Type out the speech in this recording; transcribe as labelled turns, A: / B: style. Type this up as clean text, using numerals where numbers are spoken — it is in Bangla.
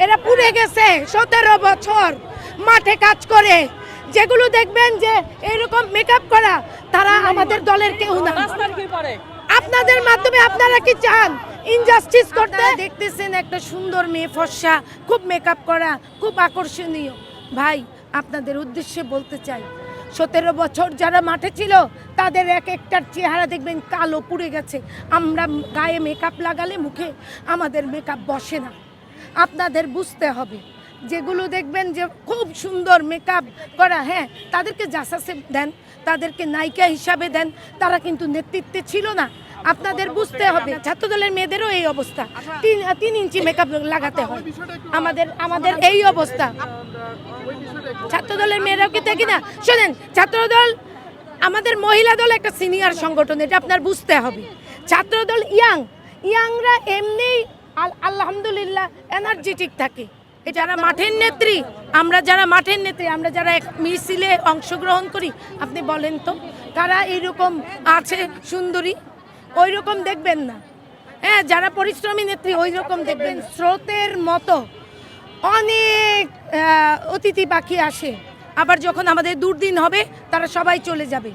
A: এরা পুড়ে গেছে 17 বছর মাঠে কাজ করে। যেগুলো দেখবেন যে এরকম মেকআপ করা, তারা আমাদের দলের কেউ না। আপনাদের মাধ্যমে আপনারা কি চান ইনজাস্টিস করতে? দেখতেছেন একটা সুন্দর মেয়ে, ফর্সা, খুব মেকআপ করা, খুব আকর্ষণীয়। ভাই, আপনাদের উদ্দেশ্যে বলতে চাই, 17 বছর যারা মাঠে ছিল তাদের এক একটার চেহারা দেখবেন কালো পুড়ে গেছে। আমরা গায়ে মেকআপ লাগালে মুখে আমাদের মেকআপ বসে না। আপনাদের বুঝতে হবে, যেগুলো দেখবেন যে খুব সুন্দর মেকআপ করা, হ্যাঁ তাদেরকে জাসাসে দেন, তাদেরকে নায়িকা হিসাবে দেন, তারা কিন্তু নেতৃত্বে ছিল না। আপনাদের বুঝতে হবে ছাত্রদলের মেয়েদেরও এই অবস্থা, 3 ইঞ্চি মেকআপ লাগাতে হয়। আমাদের এই অবস্থা, ছাত্রদলের মেয়েরাও কি দেখি না? শোনেন, ছাত্রদল আমাদের মহিলা দল একটা সিনিয়র সংগঠন, এটা আপনার বুঝতে হবে। ছাত্রদল ইয়াংরা এমনি আলহামদুলিল্লাহ এনার্জেটিক থাকে। যারা মাঠের নেত্রী, আমরা যারা মাঠের নেত্রী, আমরা যারা এক মিছিলে অংশগ্রহণ করি, আপনি বলেন তো কারা এইরকম আছে সুন্দরী? ওই রকম দেখবেন না। হ্যাঁ, যারা পরিশ্রমী নেত্রী ওই রকম দেখবেন। স্রোতের মতো অনেক অতিথি পাখি আসে, আবার যখন আমাদের দুর্দিন হবে তারা সবাই চলে যাবে।